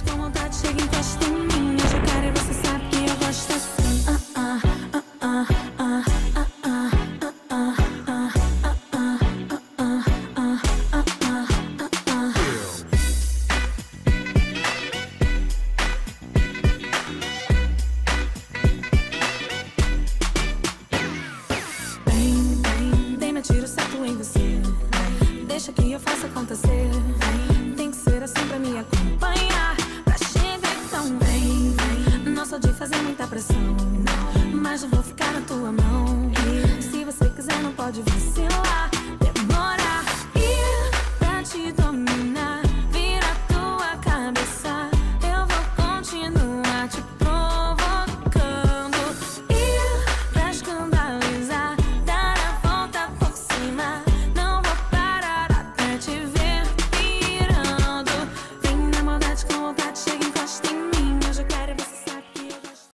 com vontade, chega e encosta em mim. Hoje eu quero e você sabe que eu gosto assim. Tiro certo em você. Deixa que eu faça acontecer. Tem que ser assim pra me acompanhar. Pra chegar então vem. Não sou de fazer muita pressão, mas eu vou ficar na tua mão.